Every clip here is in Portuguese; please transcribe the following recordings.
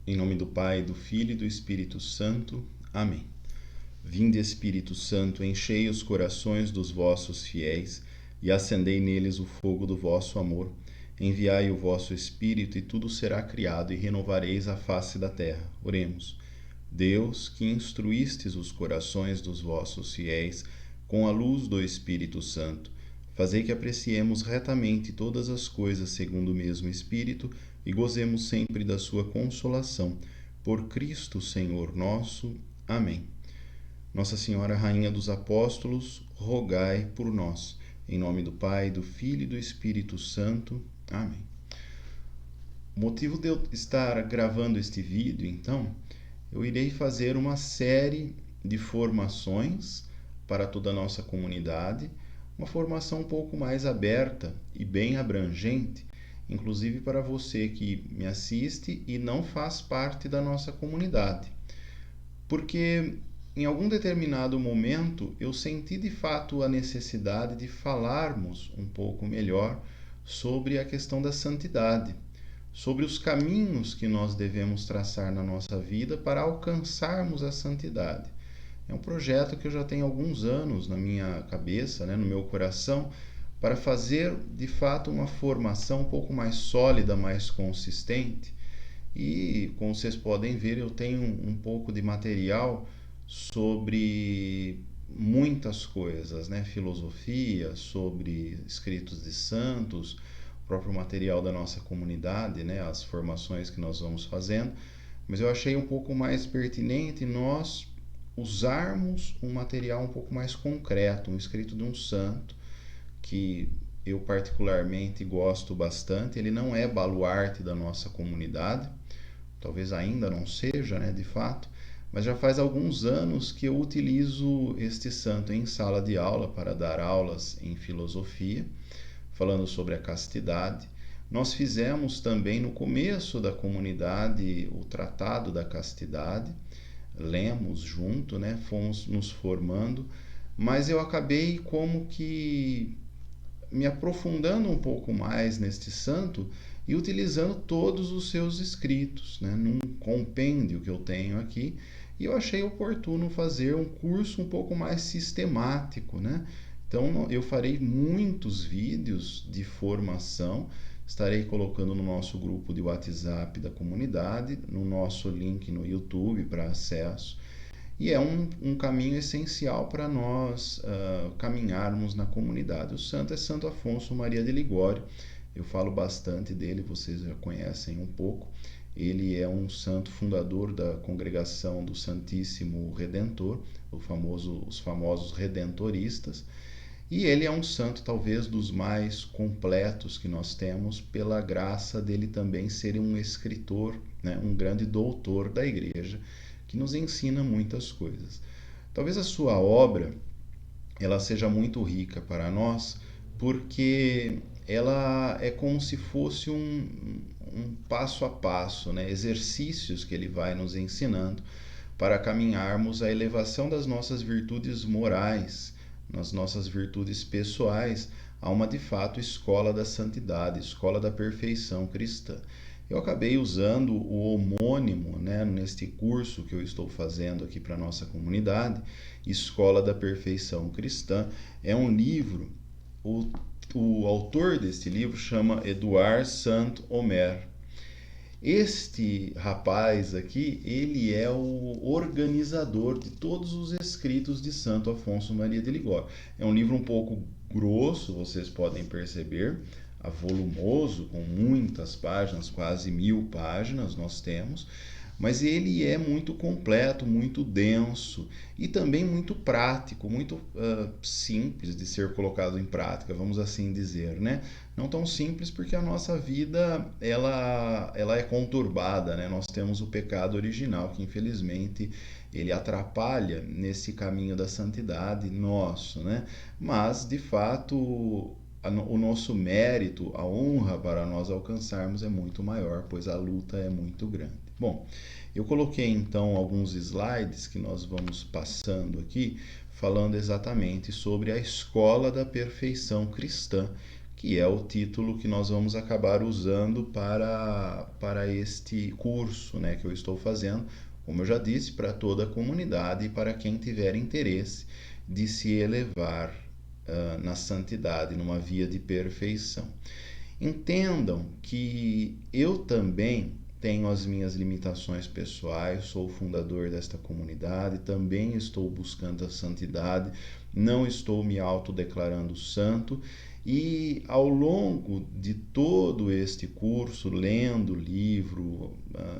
Em nome do Pai, do Filho e do Espírito Santo. Amém. Vinde, Espírito Santo, enchei os corações dos vossos fiéis e acendei neles o fogo do vosso amor. Enviai o vosso Espírito e tudo será criado e renovareis a face da terra. Oremos. Deus, que instruístes os corações dos vossos fiéis com a luz do Espírito Santo, fazei que apreciemos retamente todas as coisas segundo o mesmo Espírito e gozemos sempre da sua consolação. Por Cristo, Senhor nosso. Amém. Nossa Senhora, Rainha dos Apóstolos, rogai por nós. Em nome do Pai, do Filho e do Espírito Santo. Amém. O motivo de eu estar gravando este vídeo, então, eu irei fazer uma série de formações para toda a nossa comunidade, uma formação um pouco mais aberta e bem abrangente, inclusive para você que me assiste e não faz parte da nossa comunidade. Porque em algum determinado momento eu senti de fato a necessidade de falarmos um pouco melhor sobre a questão da santidade, sobre os caminhos que nós devemos traçar na nossa vida para alcançarmos a santidade. É um projeto que eu já tenho alguns anos na minha cabeça, no meu coração, para fazer de fato uma formação um pouco mais sólida, mais consistente. E, como vocês podem ver, eu tenho um pouco de material sobre muitas coisas, filosofia, sobre escritos de santos, o próprio material da nossa comunidade, as formações que nós vamos fazendo, mas eu achei um pouco mais pertinente nós usarmos um material um pouco mais concreto, um escrito de um santo, que eu particularmente gosto bastante. Ele não é baluarte da nossa comunidade, talvez ainda não seja, de fato, mas já faz alguns anos que eu utilizo este santo em sala de aula para dar aulas em filosofia, falando sobre a castidade. Nós fizemos também no começo da comunidade o Tratado da Castidade, lemos junto, fomos nos formando, mas eu acabei como que me aprofundando um pouco mais neste santo e utilizando todos os seus escritos, num compêndio que eu tenho aqui, e eu achei oportuno fazer um curso um pouco mais sistemático, Então eu farei muitos vídeos de formação, estarei colocando no nosso grupo de WhatsApp da comunidade, no nosso link no YouTube para acesso, e é um caminho essencial para nós caminharmos na comunidade. O santo é Santo Afonso Maria de Ligório. Eu falo bastante dele, vocês já conhecem um pouco. Ele é um santo fundador da Congregação do Santíssimo Redentor, os famosos redentoristas. E ele é um santo talvez dos mais completos que nós temos, pela graça dele também ser um escritor, um grande doutor da Igreja, que nos ensina muitas coisas. Talvez a sua obra ela seja muito rica para nós, porque ela é como se fosse um passo a passo, exercícios que ele vai nos ensinando para caminharmos à elevação das nossas virtudes morais, nas nossas virtudes pessoais, a uma de fato escola da santidade, escola da perfeição cristã. Eu acabei usando o homônimo, neste curso que eu estou fazendo aqui para a nossa comunidade, Escola da Perfeição Cristã. É um livro, o autor deste livro chama Eduard Saint-Omer. Este rapaz aqui, ele é o organizador de todos os escritos de Santo Afonso Maria de Ligório. É um livro um pouco grosso, vocês podem perceber, volumoso, com muitas páginas, quase 1000 páginas nós temos, mas ele é muito completo, muito denso e também muito prático, muito simples de ser colocado em prática, vamos assim dizer, Não tão simples porque a nossa vida ela é conturbada, Nós temos o pecado original que infelizmente ele atrapalha nesse caminho da santidade nosso, Mas de fato o nosso mérito, a honra para nós alcançarmos é muito maior, pois a luta é muito grande. Bom, eu coloquei então alguns slides que nós vamos passando aqui, falando exatamente sobre a escola da perfeição cristã, que é o título que nós vamos acabar usando para este curso, né, que eu estou fazendo, como eu já disse, para toda a comunidade e para quem tiver interesse de se elevar na santidade, numa via de perfeição. Entendam que eu também tenho as minhas limitações pessoais, sou o fundador desta comunidade, também estou buscando a santidade, não estou me autodeclarando santo, e ao longo de todo este curso, lendo o livro,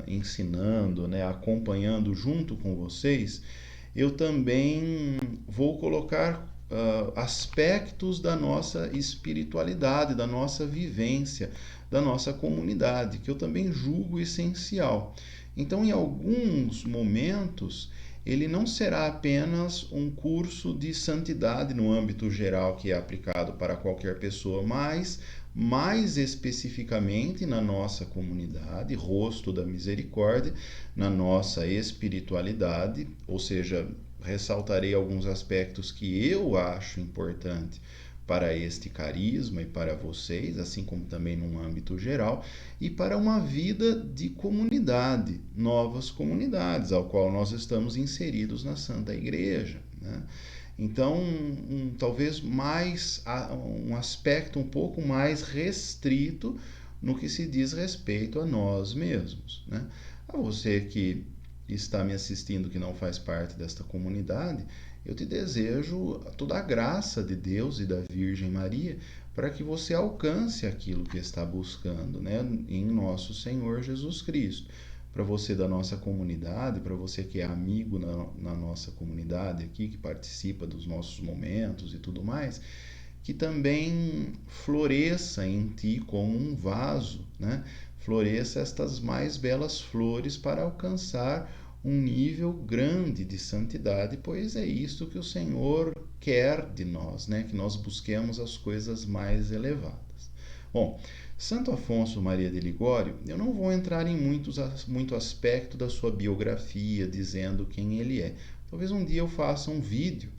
ensinando, né, acompanhando junto com vocês, eu também vou colocar aspectos da nossa espiritualidade, da nossa vivência, da nossa comunidade, que eu também julgo essencial. Então, em alguns momentos, ele não será apenas um curso de santidade no âmbito geral que é aplicado para qualquer pessoa, mas mais especificamente na nossa comunidade, Rosto da Misericórdia, na nossa espiritualidade, ou seja, ressaltarei alguns aspectos que eu acho importante para este carisma e para vocês, assim como também num âmbito geral, e para uma vida de comunidade, novas comunidades, ao qual nós estamos inseridos na Santa Igreja, né? Então, talvez mais um aspecto um pouco mais restrito no que se diz respeito a nós mesmos, né? A você que está me assistindo que não faz parte desta comunidade, eu te desejo toda a graça de Deus e da Virgem Maria para que você alcance aquilo que está buscando, né, em nosso Senhor Jesus Cristo. Para você da nossa comunidade, para você que é amigo na nossa comunidade aqui, que participa dos nossos momentos e tudo mais, que também floresça em ti como um vaso, né? Floresça estas mais belas flores para alcançar um nível grande de santidade, pois é isto que o Senhor quer de nós, né? Que nós busquemos as coisas mais elevadas. Bom, Santo Afonso Maria de Ligório, eu não vou entrar em muito aspecto da sua biografia, dizendo quem ele é. Talvez um dia eu faça um vídeo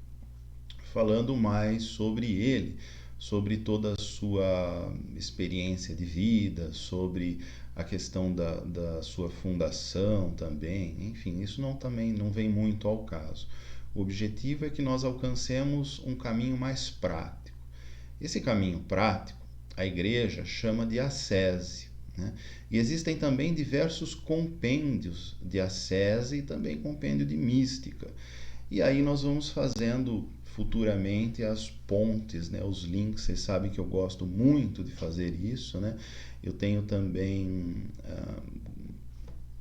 falando mais sobre ele, sobre toda a sua experiência de vida, sobre a questão da sua fundação também, enfim, isso também não vem muito ao caso. O objetivo é que nós alcancemos um caminho mais prático. Esse caminho prático, a Igreja chama de ascese, né? E existem também diversos compêndios de ascese e também compêndio de mística. E aí nós vamos fazendo futuramente as pontes, né, os links. Vocês sabem que eu gosto muito de fazer isso, né? Eu tenho também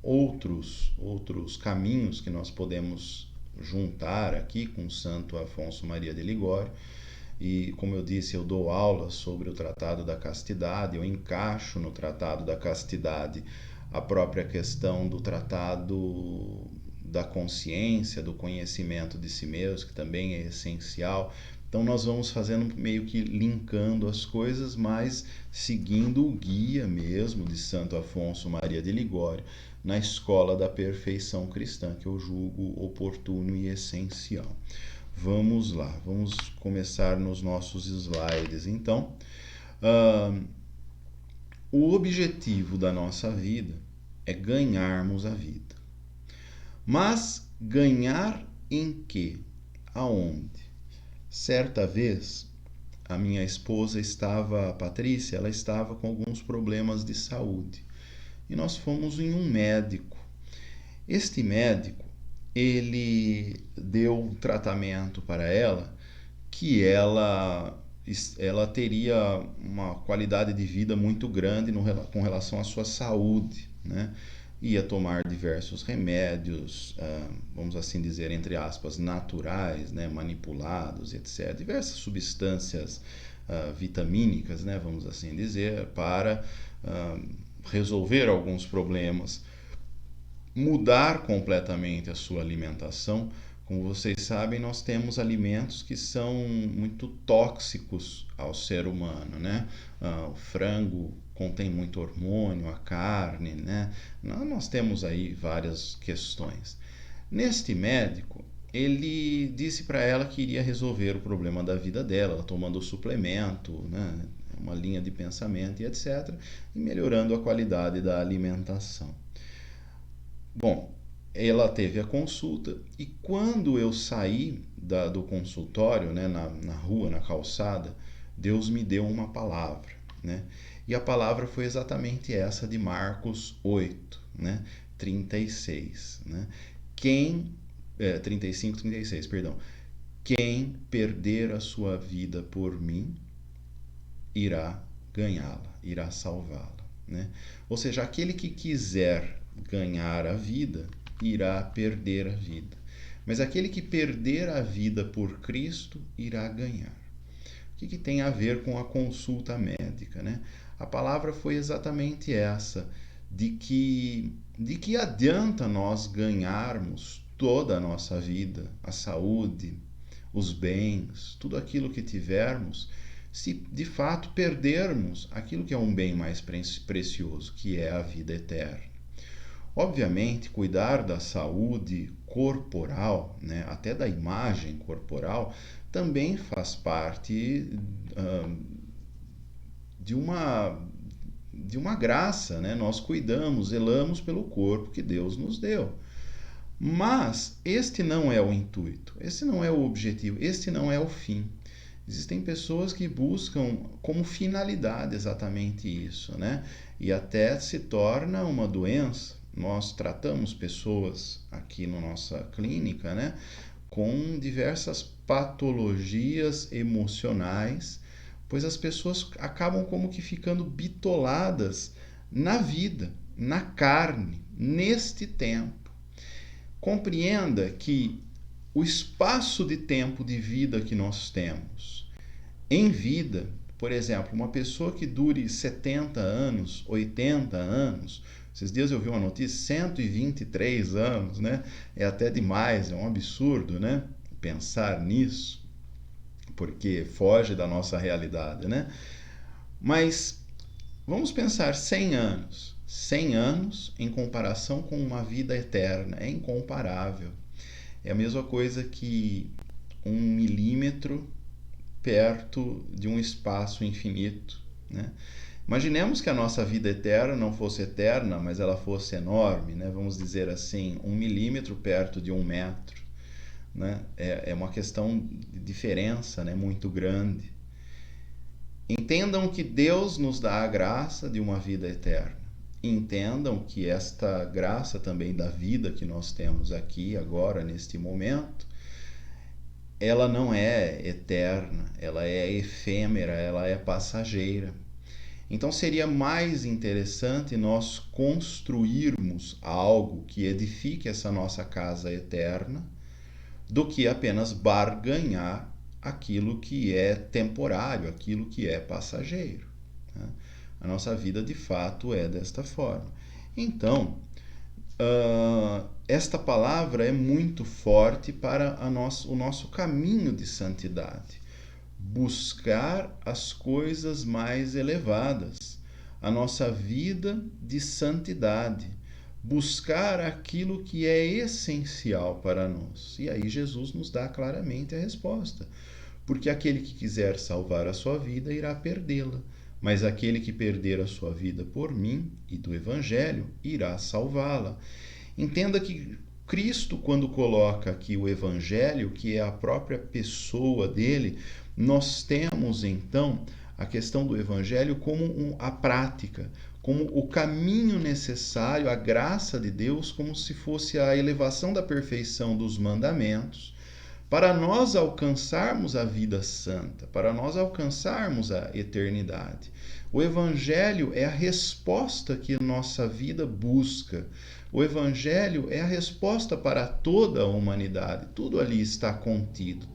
outros caminhos que nós podemos juntar aqui com Santo Afonso Maria de Ligório. E, como eu disse, eu dou aulas sobre o Tratado da Castidade, eu encaixo no Tratado da Castidade a própria questão do Tratado da Consciência, do conhecimento de si mesmo, que também é essencial. Então nós vamos fazendo meio que linkando as coisas, mas seguindo o guia mesmo de Santo Afonso Maria de Ligório na Escola da Perfeição Cristã, que eu julgo oportuno e essencial. Vamos lá, vamos começar nos nossos slides. Então, o objetivo da nossa vida é ganharmos a vida. Mas ganhar em quê? Aonde? Certa vez, a minha esposa a Patrícia, ela estava com alguns problemas de saúde. E nós fomos em um médico. Este médico, ele deu um tratamento para ela que ela teria uma qualidade de vida muito grande com relação à sua saúde, né? Ia tomar diversos remédios, vamos assim dizer, entre aspas, naturais, né, manipulados, etc. Diversas substâncias vitamínicas, né, vamos assim dizer, para resolver alguns problemas, mudar completamente a sua alimentação. Como vocês sabem, nós temos alimentos que são muito tóxicos ao ser humano, né? O frango contém muito hormônio, a carne, né? Nós temos aí várias questões. Neste médico, ele disse para ela que iria resolver o problema da vida dela, tomando o suplemento, né? uma linha de pensamento e etc., e melhorando a qualidade da alimentação. Bom, ela teve a consulta e quando eu saí do consultório, né, na rua, na calçada, Deus me deu uma palavra, né? E a palavra foi exatamente essa de Marcos 8, né, 36, né? 35, 36, perdão. Quem perder a sua vida por mim, irá ganhá-la, irá salvá-la, né? Ou seja, aquele que quiser ganhar a vida, irá perder a vida. Mas aquele que perder a vida por Cristo, irá ganhar. O que tem a ver com a consulta médica, né? A palavra foi exatamente essa, de que adianta nós ganharmos toda a nossa vida, a saúde, os bens, tudo aquilo que tivermos, se de fato perdermos aquilo que é um bem mais precioso, que é a vida eterna. Obviamente, cuidar da saúde corporal, né, até da imagem corporal, também faz parte de uma graça, né? Nós cuidamos, zelamos pelo corpo que Deus nos deu. Mas este não é o intuito, esse não é o objetivo, este não é o fim. Existem pessoas que buscam como finalidade exatamente isso, né? E até se torna uma doença. Nós tratamos pessoas aqui na nossa clínica, né, com diversas patologias emocionais, pois as pessoas acabam como que ficando bitoladas na vida, na carne, neste tempo. Compreenda que o espaço de tempo de vida que nós temos em vida, por exemplo, uma pessoa que dure 70 anos, 80 anos, esses dias eu vi uma notícia, 123 anos, né? É até demais, é um absurdo, né? Pensar nisso, porque foge da nossa realidade, né? Mas vamos pensar 100 anos. 100 anos em comparação com uma vida eterna, é incomparável. É a mesma coisa que 1 milímetro perto de um espaço infinito, né? Imaginemos que a nossa vida eterna não fosse eterna, mas ela fosse enorme, né? Vamos dizer assim, 1 milímetro perto de 1 metro, né? É uma questão de diferença, né, muito grande. Entendam que Deus nos dá a graça de uma vida eterna. Entendam que esta graça também da vida que nós temos aqui, agora, neste momento, ela não é eterna, ela é efêmera, ela é passageira. Então seria mais interessante nós construirmos algo que edifique essa nossa casa eterna do que apenas barganhar aquilo que é temporário, aquilo que é passageiro, né? A nossa vida de fato é desta forma. Então, esta palavra é muito forte para o nosso caminho de santidade. Buscar as coisas mais elevadas, a nossa vida de santidade, buscar aquilo que é essencial para nós. E aí Jesus nos dá claramente a resposta. Porque aquele que quiser salvar a sua vida irá perdê-la, mas aquele que perder a sua vida por mim e do Evangelho irá salvá-la. Entenda que Cristo, quando coloca aqui o Evangelho, que é a própria pessoa dele, nós temos então a questão do Evangelho como a prática, como o caminho necessário, a graça de Deus, como se fosse a elevação da perfeição dos mandamentos, para nós alcançarmos a vida santa, para nós alcançarmos a eternidade. O Evangelho é a resposta que a nossa vida busca. O Evangelho é a resposta para toda a humanidade. Tudo ali está contido.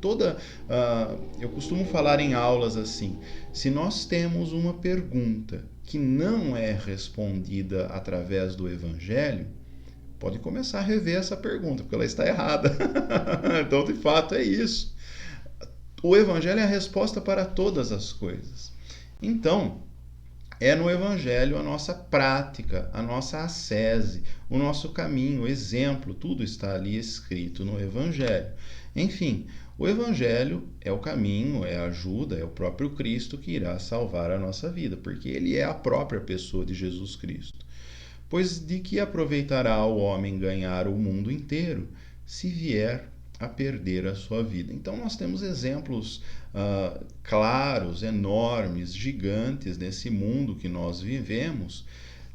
Eu costumo falar em aulas assim: se nós temos uma pergunta que não é respondida através do Evangelho, pode começar a rever essa pergunta, porque ela está errada. Então, de fato, é isso. O Evangelho é a resposta para todas as coisas. Então, É no Evangelho a nossa prática, a nossa ascese, o nosso caminho, o exemplo, tudo está ali escrito no Evangelho. Enfim, o Evangelho é o caminho, é a ajuda, é o próprio Cristo que irá salvar a nossa vida, porque ele é a própria pessoa de Jesus Cristo. Pois de que aproveitará o homem ganhar o mundo inteiro, se vier a perder a sua vida? Então nós temos exemplos claros, enormes, gigantes nesse mundo que nós vivemos,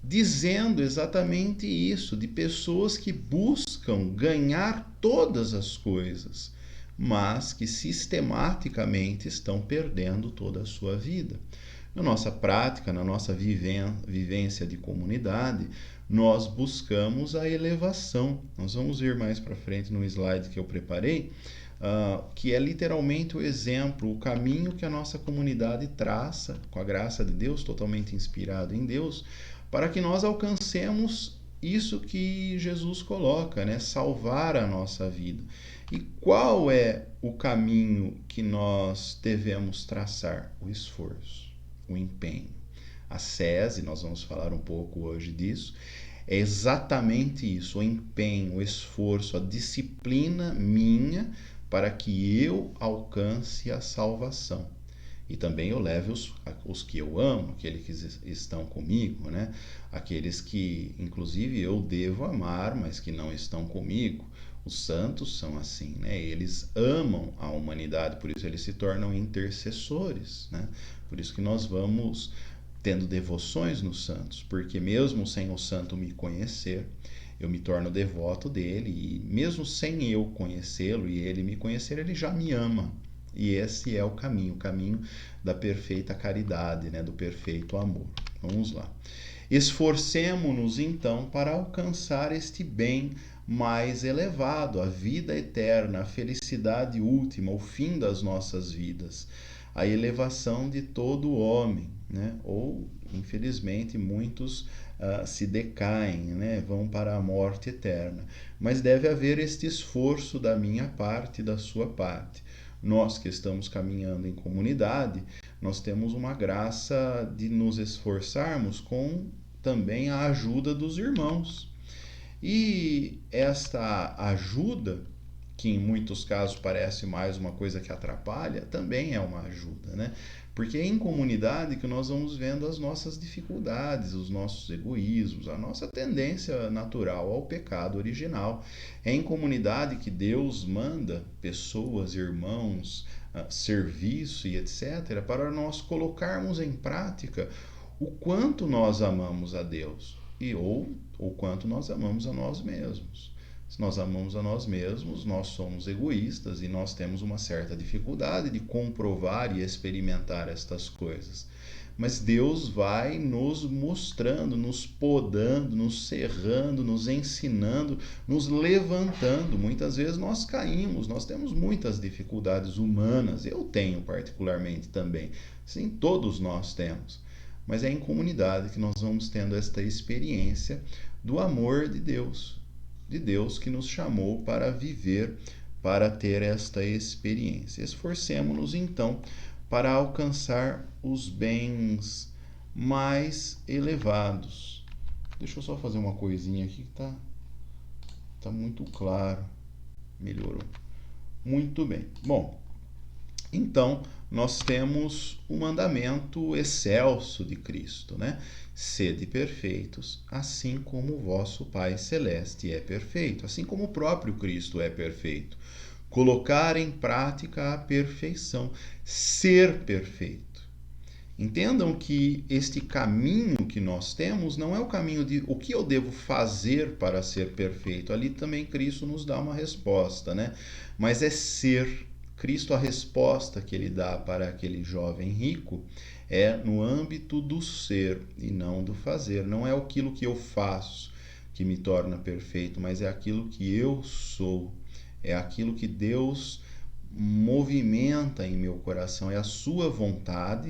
dizendo exatamente isso, de pessoas que buscam ganhar todas as coisas, mas que sistematicamente estão perdendo toda a sua vida. Na nossa prática, na nossa vivência de comunidade, nós buscamos a elevação. Nós vamos ver mais para frente no slide que eu preparei, que é literalmente o exemplo, o caminho que a nossa comunidade traça, com a graça de Deus, totalmente inspirado em Deus, para que nós alcancemos isso que Jesus coloca, né? Salvar a nossa vida. E qual é o caminho que nós devemos traçar? O esforço, o empenho. A SESI, nós vamos falar um pouco hoje disso, é exatamente isso, o empenho, o esforço, a disciplina minha para que eu alcance a salvação. E também eu leve os que eu amo, aqueles que estão comigo, né? Aqueles que, inclusive, eu devo amar, mas que não estão comigo. Os santos são assim, né? Eles amam a humanidade, por isso eles se tornam intercessores, né? Por isso que nós vamos tendo devoções nos santos, porque mesmo sem o santo me conhecer, eu me torno devoto dele, e mesmo sem eu conhecê-lo e ele me conhecer, ele já me ama. E esse é o caminho da perfeita caridade, né? Do perfeito amor. Vamos lá. Esforcemo-nos então para alcançar este bem mais elevado, a vida eterna, a felicidade última, o fim das nossas vidas, a elevação de todo homem, né? Ou, infelizmente, muitos se decaem, né? Vão para a morte eterna. Mas deve haver este esforço da minha parte e da sua parte. Nós que estamos caminhando em comunidade, nós temos uma graça de nos esforçarmos com também a ajuda dos irmãos. E esta ajuda, que em muitos casos parece mais uma coisa que atrapalha, também é uma ajuda, né? Porque é em comunidade que nós vamos vendo as nossas dificuldades, os nossos egoísmos, a nossa tendência natural ao pecado original. É em comunidade que Deus manda pessoas, irmãos, serviço e etc., para nós colocarmos em prática o quanto nós amamos a Deus ou o quanto nós amamos a nós mesmos. Se nós amamos a nós mesmos, nós somos egoístas e nós temos uma certa dificuldade de comprovar e experimentar estas coisas. Mas Deus vai nos mostrando, nos podando, nos serrando, nos ensinando, nos levantando. Muitas vezes nós caímos, nós temos muitas dificuldades humanas. Eu tenho particularmente também. Sim, todos nós temos. Mas é em comunidade que nós vamos tendo esta experiência do amor de Deus que nos chamou para viver, para ter esta experiência. Esforcemo-nos então para alcançar os bens mais elevados. Deixa eu só fazer uma coisinha aqui que tá muito claro. Melhorou. Muito bem. Bom, então nós temos o mandamento excelso de Cristo, né? Sede perfeitos, assim como o vosso Pai Celeste é perfeito, assim como o próprio Cristo é perfeito. Colocar em prática a perfeição, ser perfeito. Entendam que este caminho que nós temos não é o caminho de o que eu devo fazer para ser perfeito. Ali também Cristo nos dá uma resposta, né? Mas é ser. Cristo, a resposta que ele dá para aquele jovem rico é no âmbito do ser e não do fazer. Não é aquilo que eu faço que me torna perfeito, mas é aquilo que eu sou. É aquilo que Deus movimenta em meu coração. É a sua vontade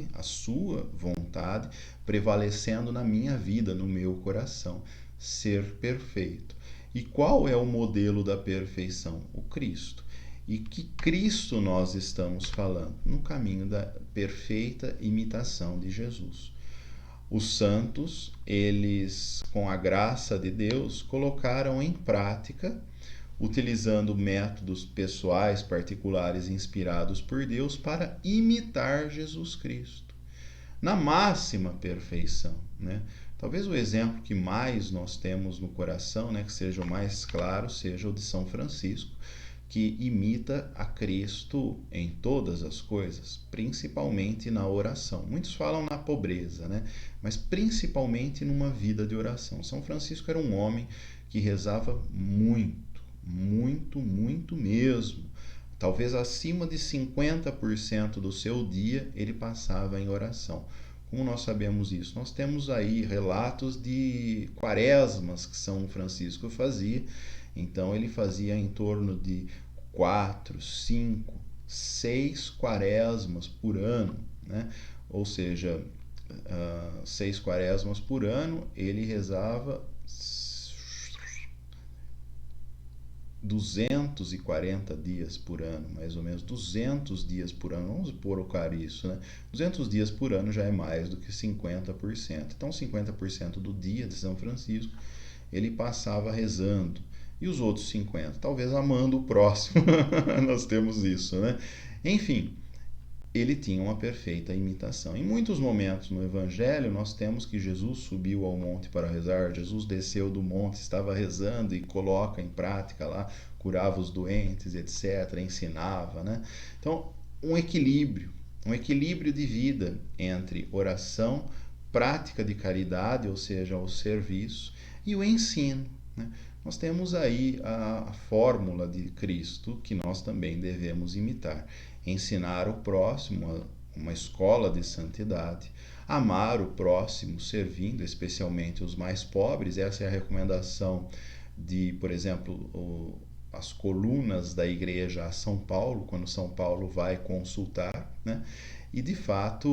prevalecendo na minha vida, no meu coração. Ser perfeito. E qual é o modelo da perfeição? O Cristo. E que Cristo nós estamos falando? No caminho da perfeita imitação de Jesus. Os santos, eles, com a graça de Deus, colocaram em prática, utilizando métodos pessoais, particulares, inspirados por Deus, para imitar Jesus Cristo, na máxima perfeição, né? Talvez o exemplo que mais nós temos no coração, né, que seja o mais claro, seja o de São Francisco, que imita a Cristo em todas as coisas, principalmente na oração. Muitos falam na pobreza, né? Mas principalmente numa vida de oração. São Francisco era um homem que rezava muito, muito, muito mesmo. Talvez acima de 50% do seu dia ele passava em oração. Como nós sabemos isso? Nós temos aí relatos de quaresmas que São Francisco fazia. Então ele fazia em torno de 4, 5, 6 quaresmas por ano, né? Ou seja, 6 quaresmas por ano, ele rezava 240 dias por ano, mais ou menos 200 dias por ano, vamos colocar isso, né? 200 dias por ano já é mais do que 50%. Então 50% do dia de São Francisco ele passava rezando. E os outros 50%, talvez amando o próximo. Nós temos isso, né? Enfim, ele tinha uma perfeita imitação. Em muitos momentos no Evangelho, nós temos que Jesus subiu ao monte para rezar, Jesus desceu do monte, estava rezando e coloca em prática lá, curava os doentes, etc., ensinava, né? Então, um equilíbrio de vida entre oração, prática de caridade, ou seja, o serviço, e o ensino, né? Nós temos aí a fórmula de Cristo que nós também devemos imitar. Ensinar o próximo, uma escola de santidade, amar o próximo, servindo especialmente os mais pobres. Essa é a recomendação de, por exemplo, as colunas da igreja a São Paulo, quando São Paulo vai consultar, né? E de fato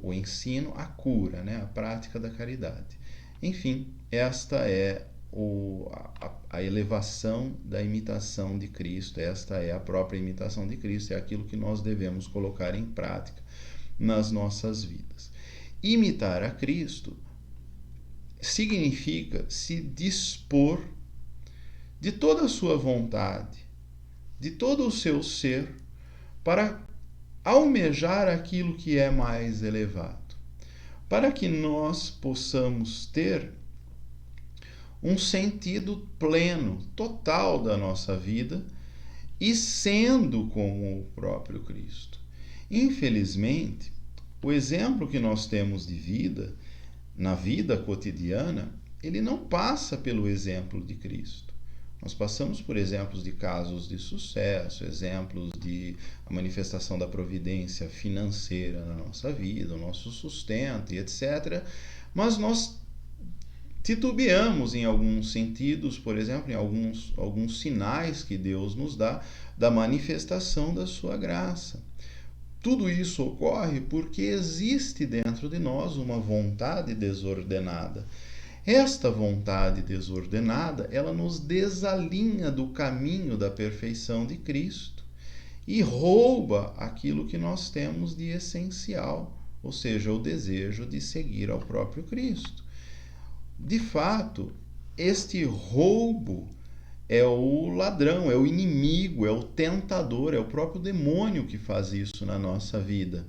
o ensino, a cura, né? A prática da caridade. Enfim, esta é a elevação da imitação de Cristo. Esta é a própria imitação de Cristo, é aquilo que nós devemos colocar em prática nas nossas vidas. Imitar a Cristo significa se dispor de toda a sua vontade, de todo o seu ser, para almejar aquilo que é mais elevado, para que nós possamos ter um sentido pleno, total da nossa vida e sendo como o próprio Cristo. Infelizmente, o exemplo que nós temos de vida, na vida cotidiana, ele não passa pelo exemplo de Cristo. Nós passamos por exemplos de casos de sucesso, exemplos de a manifestação da providência financeira na nossa vida, o nosso sustento e etc. Mas nós titubeamos em alguns sentidos, por exemplo, em alguns sinais que Deus nos dá da manifestação da sua graça. Tudo isso ocorre porque existe dentro de nós uma vontade desordenada. Esta vontade desordenada, ela nos desalinha do caminho da perfeição de Cristo e rouba aquilo que nós temos de essencial, ou seja, o desejo de seguir ao próprio Cristo. De fato, este roubo é o ladrão, é o inimigo, é o tentador, é o próprio demônio que faz isso na nossa vida.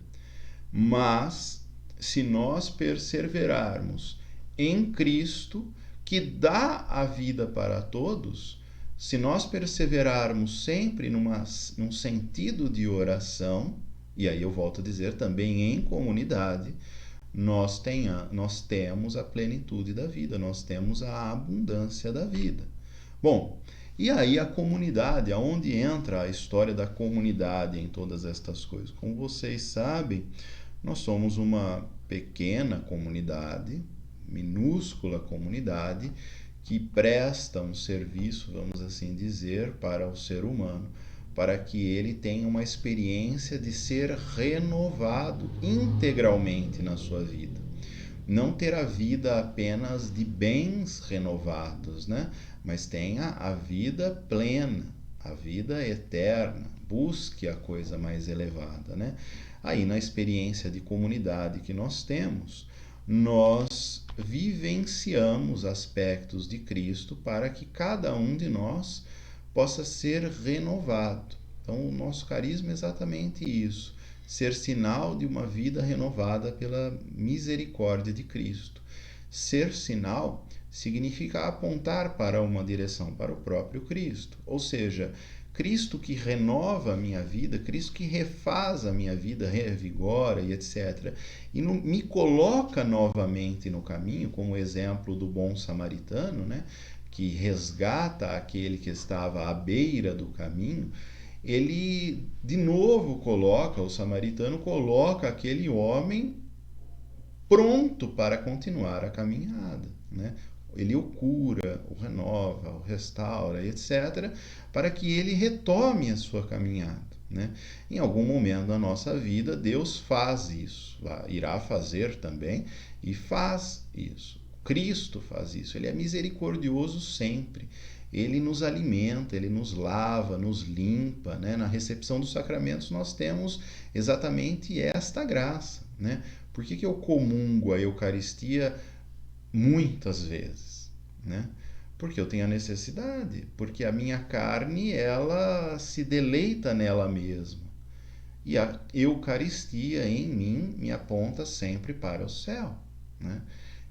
Mas, se nós perseverarmos em Cristo, que dá a vida para todos, se nós perseverarmos sempre num sentido de oração, e aí eu volto a dizer também em comunidade, nós temos a plenitude da vida, nós temos a abundância da vida. Bom, e aí a comunidade, aonde entra a história da comunidade em todas estas coisas? Como vocês sabem, nós somos uma pequena comunidade, minúscula comunidade, que presta um serviço, vamos assim dizer, para o ser humano, para que ele tenha uma experiência de ser renovado integralmente na sua vida. Não ter a vida apenas de bens renovados, né? Mas tenha a vida plena, a vida eterna. Busque a coisa mais elevada, né? Aí na experiência de comunidade que nós temos, nós vivenciamos aspectos de Cristo para que cada um de nós possa ser renovado. Então, o nosso carisma é exatamente isso: ser sinal de uma vida renovada pela misericórdia de Cristo. Ser sinal significa apontar para uma direção, para o próprio Cristo. Ou seja, Cristo que renova a minha vida, Cristo que refaz a minha vida, revigora e etc. E me coloca novamente no caminho, como o exemplo do bom samaritano, né? Que resgata aquele que estava à beira do caminho. Ele de novo o samaritano coloca aquele homem pronto para continuar a caminhada, né? Ele o cura, o renova, o restaura, etc., para que ele retome a sua caminhada, né? Em algum momento da nossa vida, Deus faz isso, irá fazer também, e faz isso. Cristo faz isso, ele é misericordioso sempre. Ele nos alimenta, ele nos lava, nos limpa, né? Na recepção dos sacramentos nós temos exatamente esta graça, né? Por que eu comungo a Eucaristia muitas vezes, né? Porque eu tenho a necessidade, porque a minha carne, ela se deleita nela mesma. E a Eucaristia em mim me aponta sempre para o céu, né?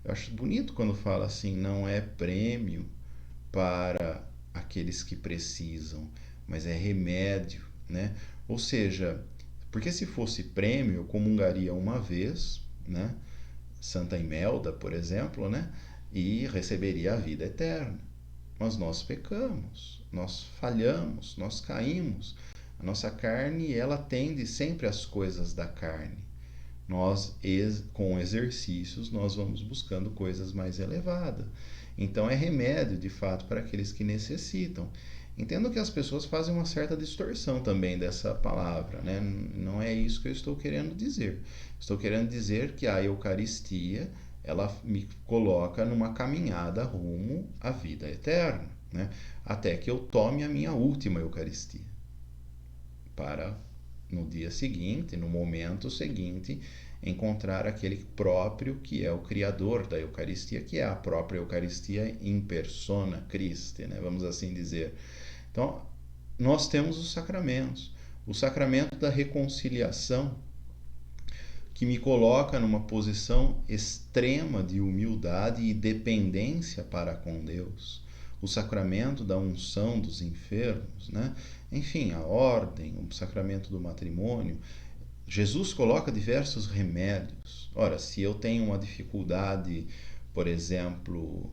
Eu acho bonito quando fala assim: não é prêmio para aqueles que precisam, mas é remédio, né? Ou seja, porque se fosse prêmio, eu comungaria uma vez, né? Santa Imelda, por exemplo, né? E receberia a vida eterna. Mas nós pecamos, nós falhamos, nós caímos. A nossa carne, ela tende sempre às coisas da carne. Nós, com exercícios, nós vamos buscando coisas mais elevadas. Então é remédio, de fato, para aqueles que necessitam. Entendo que as pessoas fazem uma certa distorção também dessa palavra, né? Não é isso que eu estou querendo dizer. Estou querendo dizer que a Eucaristia, ela me coloca numa caminhada rumo à vida eterna, né? Até que eu tome a minha última Eucaristia, para no dia seguinte, no momento seguinte, encontrar aquele próprio que é o Criador da Eucaristia, que é a própria Eucaristia in persona Christi, né? Vamos assim dizer. Então, nós temos os sacramentos. O sacramento da reconciliação, que me coloca numa posição extrema de humildade e dependência para com Deus. O sacramento da unção dos enfermos, né? Enfim, a ordem, o sacramento do matrimônio. Jesus coloca diversos remédios. Ora, se eu tenho uma dificuldade, por exemplo,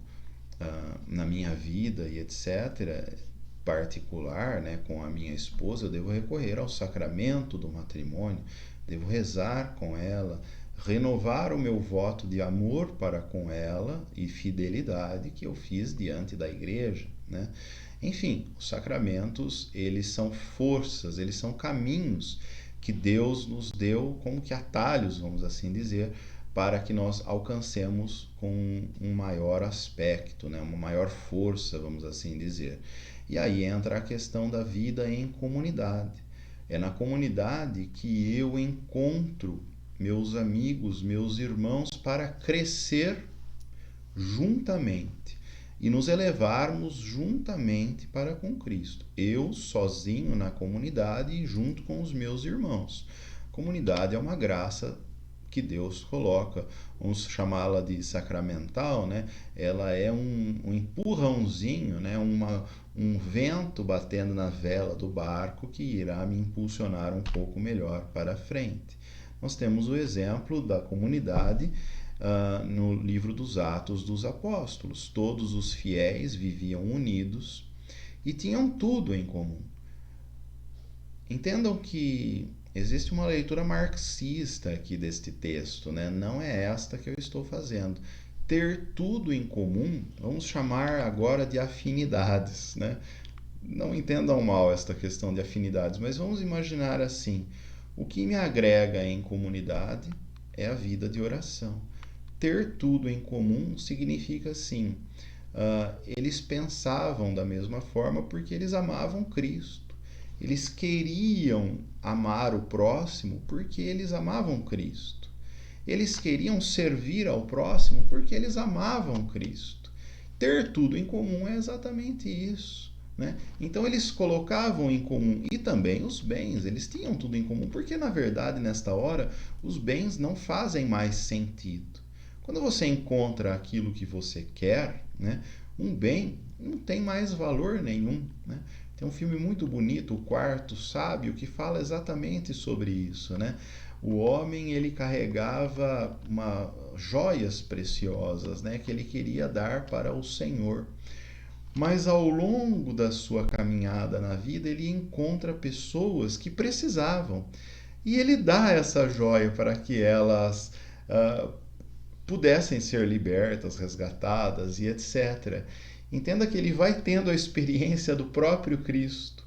na minha vida e etc., particular, né, com a minha esposa, eu devo recorrer ao sacramento do matrimônio, devo rezar com ela, renovar o meu voto de amor para com ela e fidelidade que eu fiz diante da igreja, né? Enfim, os sacramentos, eles são forças, eles são caminhos que Deus nos deu como que atalhos, vamos assim dizer, para que nós alcancemos com um maior aspecto, né? Uma maior força, vamos assim dizer. E aí entra a questão da vida em comunidade. É na comunidade que eu encontro meus amigos, meus irmãos, para crescer juntamente e nos elevarmos juntamente para com Cristo. Eu sozinho na comunidade e junto com os meus irmãos. Comunidade é uma graça que Deus coloca, vamos chamá-la de sacramental, né? Ela é um empurrãozinho, né? Um vento batendo na vela do barco que irá me impulsionar um pouco melhor para frente. Nós temos o exemplo da comunidade no livro dos Atos dos Apóstolos. Todos os fiéis viviam unidos e tinham tudo em comum. Entendam que existe uma leitura marxista aqui deste texto, né? Não é esta que eu estou fazendo. Ter tudo em comum, vamos chamar agora de afinidades, né? Não entendam mal esta questão de afinidades, mas vamos imaginar assim: o que me agrega em comunidade é a vida de oração. Ter tudo em comum significa assim, eles pensavam da mesma forma porque eles amavam Cristo. Eles queriam amar o próximo porque eles amavam Cristo. Eles queriam servir ao próximo porque eles amavam Cristo. Ter tudo em comum é exatamente isso, né? Então eles colocavam em comum, e também os bens, eles tinham tudo em comum, porque na verdade nesta hora os bens não fazem mais sentido. Quando você encontra aquilo que você quer, né, um bem não tem mais valor nenhum, né? Tem um filme muito bonito, O Quarto Sábio, que fala exatamente sobre isso, né? O homem, ele carregava joias preciosas, né, que ele queria dar para o Senhor. Mas ao longo da sua caminhada na vida, ele encontra pessoas que precisavam. E ele dá essa joia para que elas uh, pudessem ser libertas, resgatadas e etc. Entenda que ele vai tendo a experiência do próprio Cristo.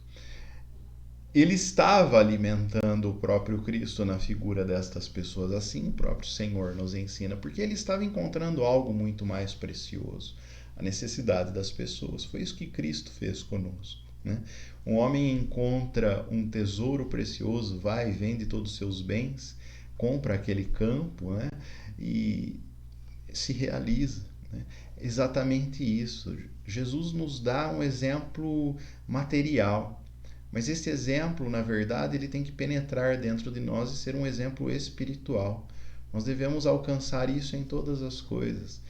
Ele estava alimentando o próprio Cristo na figura destas pessoas, assim o próprio Senhor nos ensina, porque ele estava encontrando algo muito mais precioso, a necessidade das pessoas. Foi isso que Cristo fez conosco, né? Um homem encontra um tesouro precioso, vai e vende todos os seus bens, compra aquele campo, né? E se realiza, né? Exatamente isso. Jesus nos dá um exemplo material, mas esse exemplo, na verdade, ele tem que penetrar dentro de nós e ser um exemplo espiritual. Nós devemos alcançar isso em todas as coisas.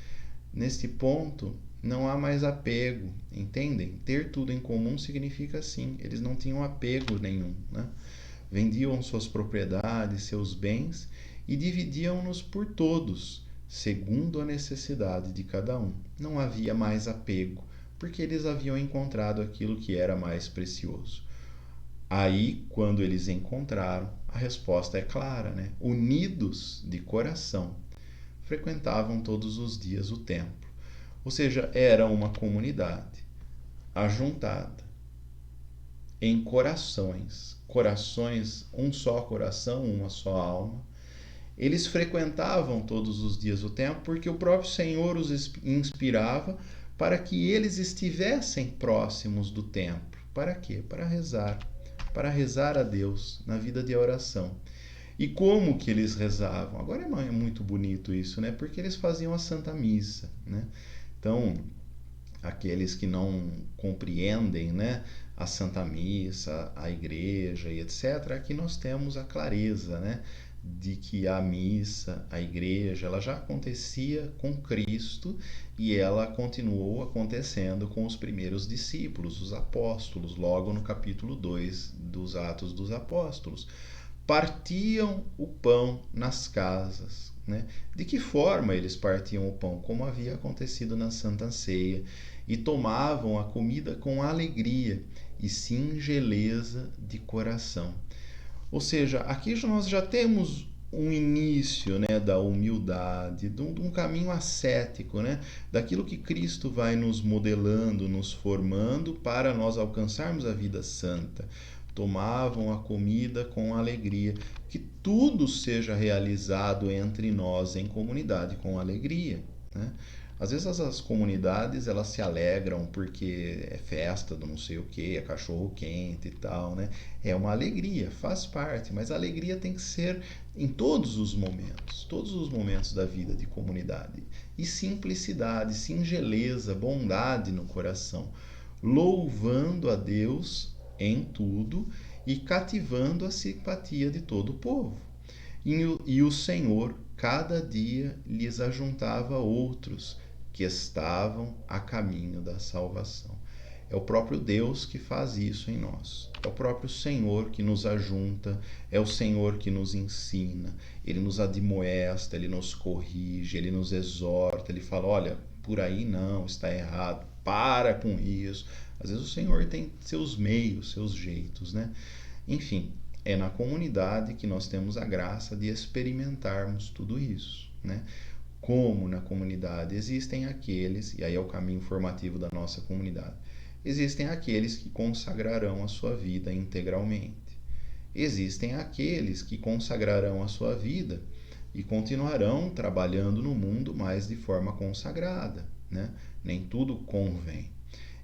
Neste ponto, não há mais apego, entendem? Ter tudo em comum significa assim, eles não tinham apego nenhum, né? Vendiam suas propriedades, seus bens e dividiam-nos por todos, segundo a necessidade de cada um. Não havia mais apego, porque eles haviam encontrado aquilo que era mais precioso. Aí, quando eles encontraram, a resposta é clara, né? Unidos de coração, frequentavam todos os dias o templo. Ou seja, era uma comunidade ajuntada em corações, um só coração, uma só alma. Eles frequentavam todos os dias o templo porque o próprio Senhor os inspirava para que eles estivessem próximos do templo. Para quê? Para rezar a Deus na vida de oração. E como que eles rezavam? Agora é muito bonito isso, né? Porque eles faziam a Santa Missa, né? Então, aqueles que não compreendem, né, a Santa Missa, a igreja e etc., aqui nós temos a clareza, né, de que a missa, a igreja, ela já acontecia com Cristo e ela continuou acontecendo com os primeiros discípulos, os apóstolos, logo no capítulo 2 dos Atos dos Apóstolos. Partiam o pão nas casas, né? De que forma eles partiam o pão? Como havia acontecido na Santa Ceia. E tomavam a comida com alegria e singeleza de coração. Ou seja, aqui nós já temos um início, né, da humildade, de um caminho ascético, né, daquilo que Cristo vai nos modelando, nos formando para nós alcançarmos a vida santa. Tomavam a comida com alegria, que tudo seja realizado entre nós em comunidade com alegria, né? Às vezes as comunidades elas se alegram porque é festa do não sei o que, é cachorro quente e tal, né? É uma alegria, faz parte, mas a alegria tem que ser em todos os momentos da vida de comunidade. E simplicidade, singeleza, bondade no coração, louvando a Deus em tudo e cativando a simpatia de todo o povo. E o Senhor cada dia lhes ajuntava outros que estavam a caminho da salvação. É o próprio Deus que faz isso em nós. É o próprio Senhor que nos ajunta, é o Senhor que nos ensina. Ele nos admoesta, ele nos corrige, ele nos exorta, ele fala, olha, por aí não, está errado, para com isso. Às vezes o Senhor tem seus meios, seus jeitos, né? Enfim, é na comunidade que nós temos a graça de experimentarmos tudo isso, né? Como na comunidade existem aqueles, e aí é o caminho formativo da nossa comunidade, existem aqueles que consagrarão a sua vida integralmente. Existem aqueles que consagrarão a sua vida e continuarão trabalhando no mundo, mas de forma consagrada, né? Nem tudo convém.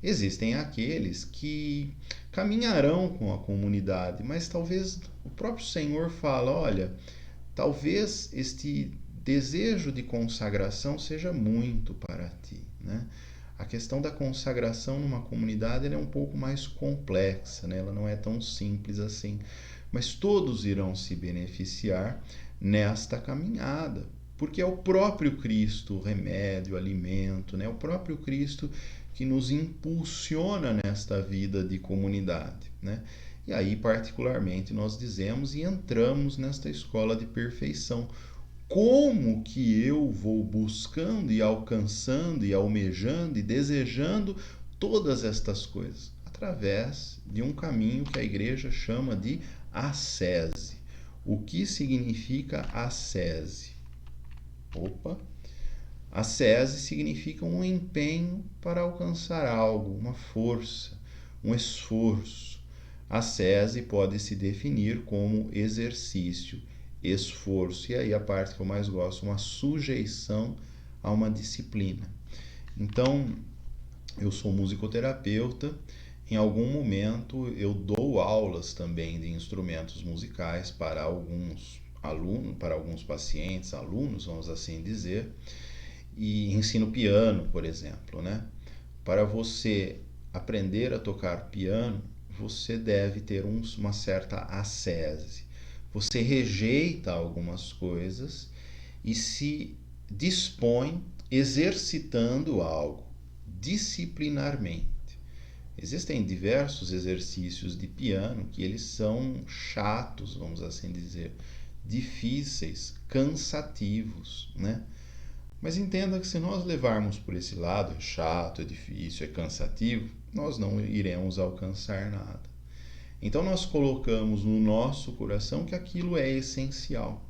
Existem aqueles que caminharão com a comunidade, mas talvez o próprio Senhor fala, olha, talvez este desejo de consagração seja muito para ti, né? A questão da consagração numa comunidade ela é um pouco mais complexa, né? Ela não é tão simples assim, mas todos irão se beneficiar nesta caminhada, porque é o próprio Cristo, o remédio, o alimento, né? O próprio Cristo que nos impulsiona nesta vida de comunidade, né? E aí, particularmente, nós dizemos e entramos nesta escola de perfeição. Como que eu vou buscando e alcançando e almejando e desejando todas estas coisas? Através de um caminho que a igreja chama de ascese. O que significa ascese? Ascese significa um empenho para alcançar algo, uma força, um esforço. Ascese pode se definir como exercício, esforço, e aí a parte que eu mais gosto, uma sujeição a uma disciplina. Então, eu sou musicoterapeuta, em algum momento eu dou aulas também de instrumentos musicais para alguns alunos, para alguns pacientes, alunos, vamos assim dizer, e ensino piano, por exemplo, né? Para você aprender a tocar piano, você deve ter uma certa ascese. Você rejeita algumas coisas e se dispõe exercitando algo disciplinarmente. Existem diversos exercícios de piano que eles são chatos, vamos assim dizer, difíceis, cansativos, né? Mas entenda que se nós levarmos por esse lado, é chato, é difícil, é cansativo, nós não iremos alcançar nada. Então nós colocamos no nosso coração que aquilo é essencial.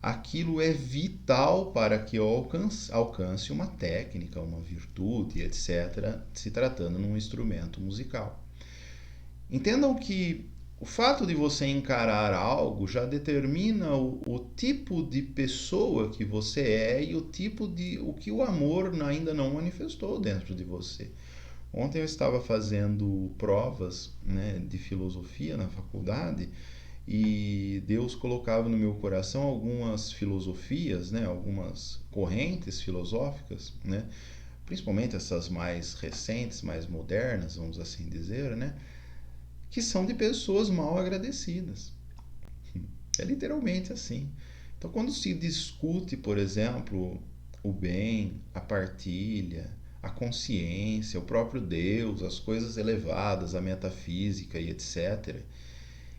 Aquilo é vital para que eu alcance uma técnica, uma virtude, etc., se tratando de um instrumento musical. Entendam que o fato de você encarar algo já determina o tipo de pessoa que você é e o tipo de o que o amor ainda não manifestou dentro de você. Ontem eu estava fazendo provas, né, de filosofia na faculdade e Deus colocava no meu coração algumas filosofias, né, algumas correntes filosóficas, né, principalmente essas mais recentes, mais modernas, vamos assim dizer, né, que são de pessoas mal agradecidas. É literalmente assim. Então, quando se discute, por exemplo, o bem, a partilha, a consciência, o próprio Deus, as coisas elevadas, a metafísica e etc.,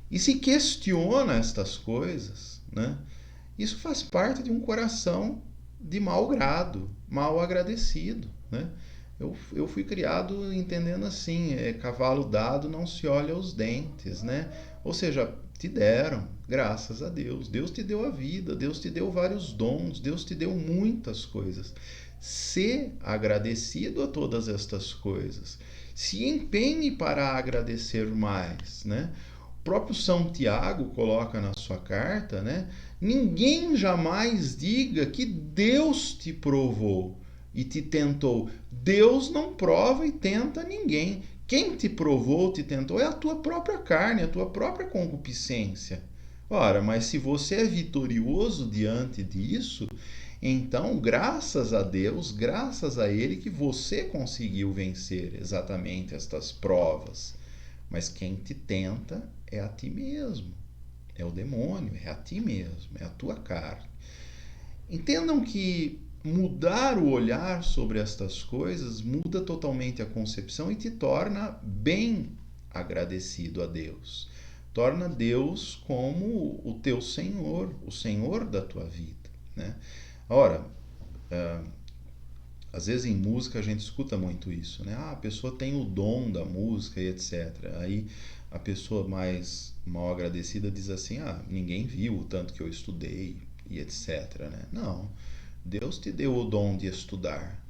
e se questiona estas coisas, né? Isso faz parte de um coração de mau grado, mal agradecido, né? Eu fui criado entendendo assim, cavalo dado não se olha os dentes, né? Ou seja, te deram, graças a Deus. Deus te deu a vida, Deus te deu vários dons, Deus te deu muitas coisas. Se agradecido a todas estas coisas. Se empenhe para agradecer mais, né? O próprio São Tiago coloca na sua carta, né? Ninguém jamais diga que Deus te provou e te tentou. Deus não prova e tenta ninguém. Quem te provou, te tentou, é a tua própria carne, a tua própria concupiscência. Ora, mas se você é vitorioso diante disso, então, graças a Deus, graças a Ele, que você conseguiu vencer exatamente estas provas. Mas quem te tenta é a ti mesmo. É o demônio, é a ti mesmo, é a tua carne. Entendam que mudar o olhar sobre estas coisas muda totalmente a concepção e te torna bem agradecido a Deus. Torna Deus como o teu Senhor, o Senhor da tua vida, né? Ora, às vezes em música a gente escuta muito isso, né? A pessoa tem o dom da música e etc. Aí a pessoa mais mal agradecida diz assim, ninguém viu o tanto que eu estudei e etc, né? Não. Deus te deu o dom de estudar.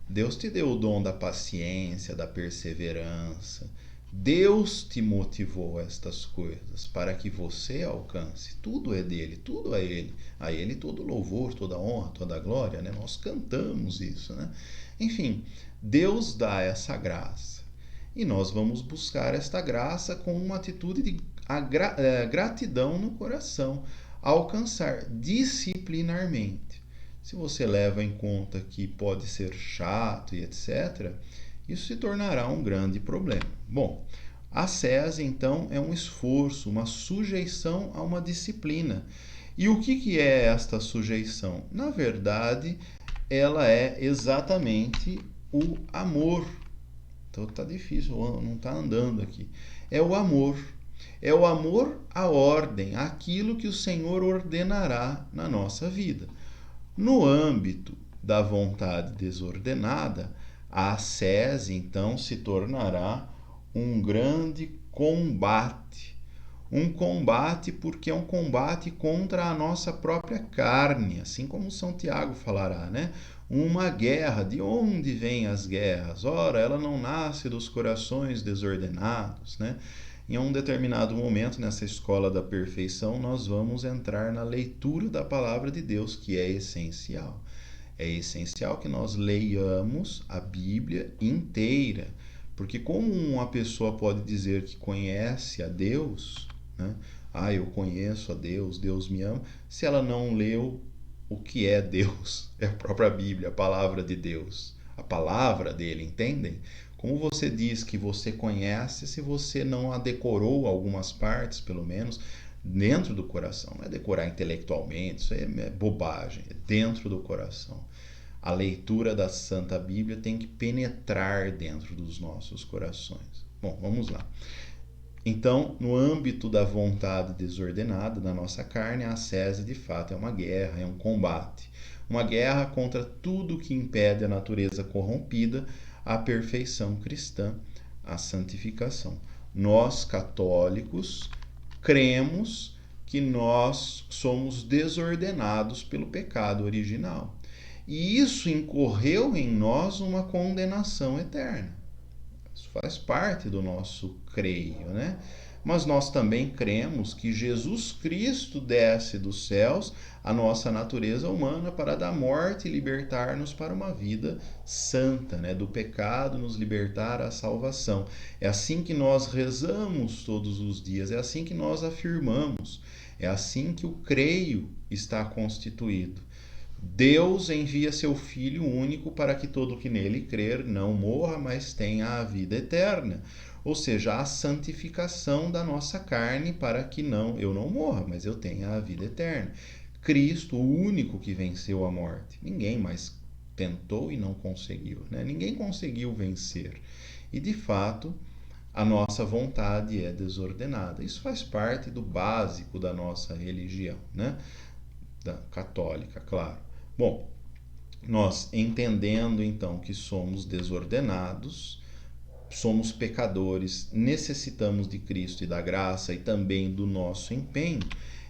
Deus te deu o dom da paciência, da perseverança. Deus te motivou a estas coisas para que você alcance. Tudo é dele, tudo é ele. A ele todo louvor, toda honra, toda glória, né? Nós cantamos isso, né? Enfim, Deus dá essa graça. E nós vamos buscar esta graça com uma atitude de gratidão no coração, alcançar disciplinarmente. Se você leva em conta que pode ser chato e etc., isso se tornará um grande problema. Bom, a ascese, então, é um esforço, uma sujeição a uma disciplina. E o que é esta sujeição? Na verdade, ela é exatamente o amor. Então tá difícil, não está andando aqui. É o amor. É o amor à ordem, àquilo que o Senhor ordenará na nossa vida. No âmbito da vontade desordenada, a ascese então se tornará um grande combate. Um combate porque é um combate contra a nossa própria carne, assim como São Tiago falará, né? Uma guerra. De onde vêm as guerras? Ora, ela não nasce dos corações desordenados, né? Em um determinado momento, nessa escola da perfeição, nós vamos entrar na leitura da palavra de Deus, que é essencial. É essencial que nós leiamos a Bíblia inteira, porque como uma pessoa pode dizer que conhece a Deus, né? Eu conheço a Deus, Deus me ama, se ela não leu o que é Deus, é a própria Bíblia, a palavra de Deus, a palavra dele, entendem? Como você diz que você conhece se você não a decorou algumas partes, pelo menos, dentro do coração? Não é decorar intelectualmente, isso aí é bobagem, é dentro do coração. A leitura da Santa Bíblia tem que penetrar dentro dos nossos corações. Bom, vamos lá. Então, no âmbito da vontade desordenada da nossa carne, a ascese de fato é uma guerra, é um combate. Uma guerra contra tudo que impede a natureza corrompida, a perfeição cristã, a santificação. Nós, católicos, cremos que nós somos desordenados pelo pecado original. E isso incorreu em nós uma condenação eterna. Isso faz parte do nosso creio, né? Mas nós também cremos que Jesus Cristo desce dos céus à nossa natureza humana para da morte libertar-nos para uma vida santa, né? Do pecado nos libertar à salvação. É assim que nós rezamos todos os dias, é assim que nós afirmamos, é assim que o creio está constituído. Deus envia seu Filho único para que todo que nele crer não morra, mas tenha a vida eterna. Ou seja, a santificação da nossa carne para que eu não morra, mas eu tenha a vida eterna. Cristo, o único que venceu a morte. Ninguém mais tentou e não conseguiu, né? Ninguém conseguiu vencer. E de fato, a nossa vontade é desordenada. Isso faz parte do básico da nossa religião, né? Da católica, claro. Bom, nós entendendo então que somos desordenados, somos pecadores, necessitamos de Cristo e da graça e também do nosso empenho,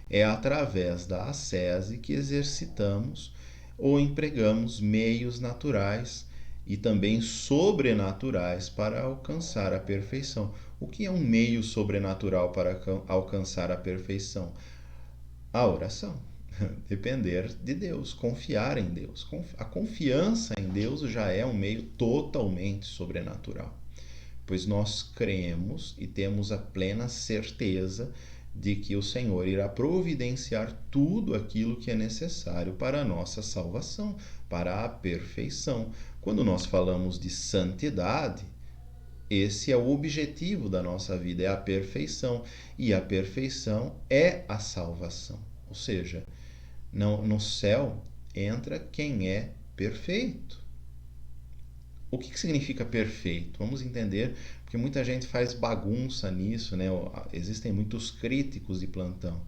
é através da ascese que exercitamos ou empregamos meios naturais e também sobrenaturais para alcançar a perfeição. O que é um meio sobrenatural para alcançar a perfeição? A oração. Depender de Deus, confiar em Deus. A confiança em Deus já é um meio totalmente sobrenatural, pois nós cremos e temos a plena certeza de que o Senhor irá providenciar tudo aquilo que é necessário para a nossa salvação, para a perfeição. Quando nós falamos de santidade, esse é o objetivo da nossa vida, é a perfeição. E a perfeição é a salvação. Ou seja, no céu entra quem é perfeito. O que significa perfeito? Vamos entender, porque muita gente faz bagunça nisso, né? Existem muitos críticos de plantão.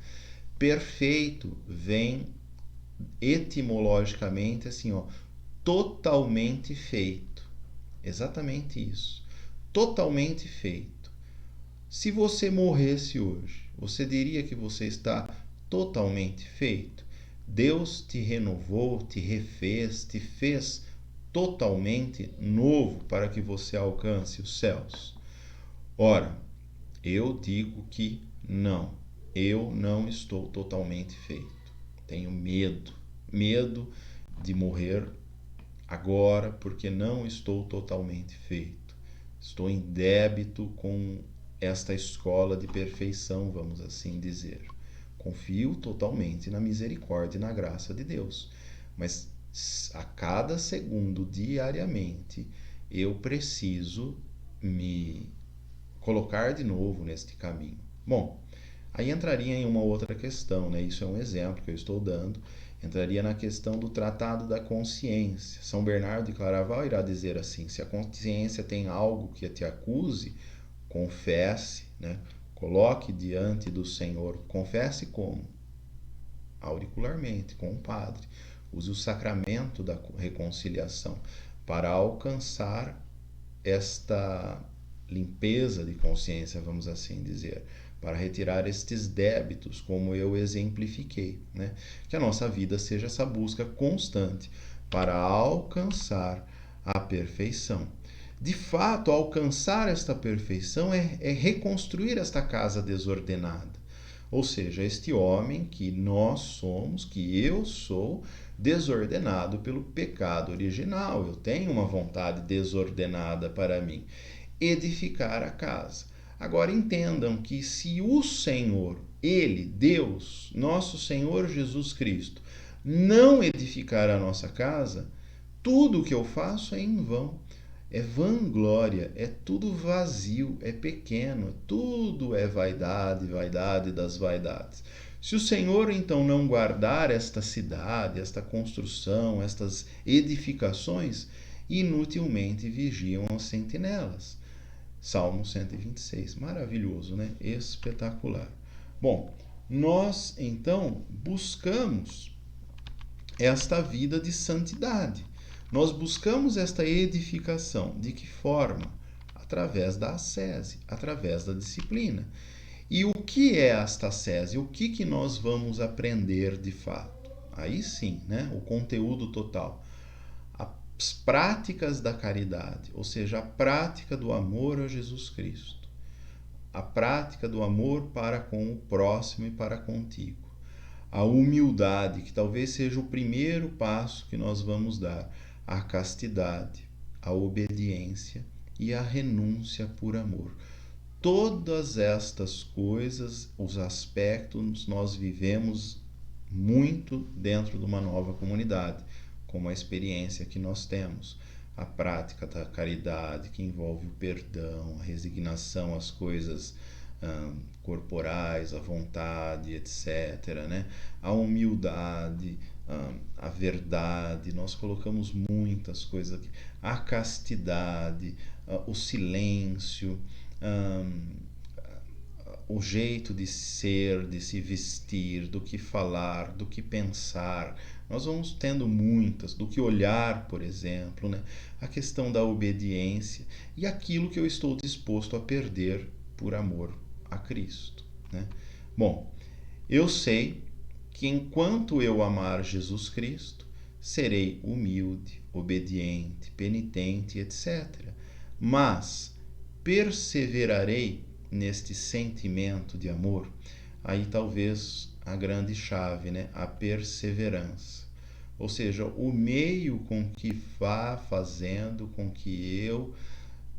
Perfeito vem etimologicamente assim, totalmente feito. Exatamente isso. Totalmente feito. Se você morresse hoje, você diria que você está totalmente feito? Deus te renovou, te refez, te fez totalmente novo para que você alcance os céus? Ora, eu digo que não. Eu não estou totalmente feito. Tenho medo de morrer agora porque não estou totalmente feito. Estou em débito com esta escola de perfeição, vamos assim dizer. Confio totalmente na misericórdia e na graça de Deus. Mas A cada segundo, diariamente, eu preciso me colocar de novo neste caminho. Bom, aí entraria em uma outra questão, né? Isso é um exemplo que eu estou dando. Entraria na questão do tratado da consciência. São Bernardo de Claraval irá dizer assim: se a consciência tem algo que te acuse, confesse, né? Coloque diante do Senhor. Confesse como? Auricularmente, com o padre. Use o sacramento da reconciliação para alcançar esta limpeza de consciência, vamos assim dizer, para retirar estes débitos, como eu exemplifiquei, né? Que a nossa vida seja essa busca constante para alcançar a perfeição. De fato, alcançar esta perfeição é reconstruir esta casa desordenada. Ou seja, este homem que nós somos, que eu sou, desordenado pelo pecado original. Eu tenho uma vontade desordenada para mim. Edificar a casa. Agora entendam que se o Senhor, Ele, Deus, nosso Senhor Jesus Cristo, não edificar a nossa casa, tudo o que eu faço é em vão. É vanglória, é tudo vazio, é pequeno, tudo é vaidade, vaidade das vaidades. Se o Senhor então não guardar esta cidade, esta construção, estas edificações, inutilmente vigiam as sentinelas. Salmo 126, maravilhoso, né? Espetacular. Bom, nós então buscamos esta vida de santidade. Nós buscamos esta edificação. De que forma? Através da ascese, através da disciplina. E o que é esta ascese? O que nós vamos aprender de fato? Aí sim, né? O conteúdo total. As práticas da caridade, ou seja, a prática do amor a Jesus Cristo. A prática do amor para com o próximo e para contigo. A humildade, que talvez seja o primeiro passo que nós vamos dar. A castidade, a obediência e a renúncia por amor. Todas estas coisas, os aspectos, nós vivemos muito dentro de uma nova comunidade, como a experiência que nós temos. A prática da caridade, que envolve o perdão, a resignação às coisas corporais, a vontade, etc., né? A humildade, a verdade, nós colocamos muitas coisas aqui. A castidade, o silêncio, o jeito de ser, de se vestir, do que falar, do que pensar. Nós vamos tendo muitas, do que olhar, por exemplo, né? A questão da obediência e aquilo que eu estou disposto a perder por amor a Cristo, né? Bom, eu sei que enquanto eu amar Jesus Cristo, serei humilde, obediente, penitente, etc. Mas perseverarei neste sentimento de amor. Aí talvez a grande chave, né? A perseverança. Ou seja, o meio com que vá fazendo com que eu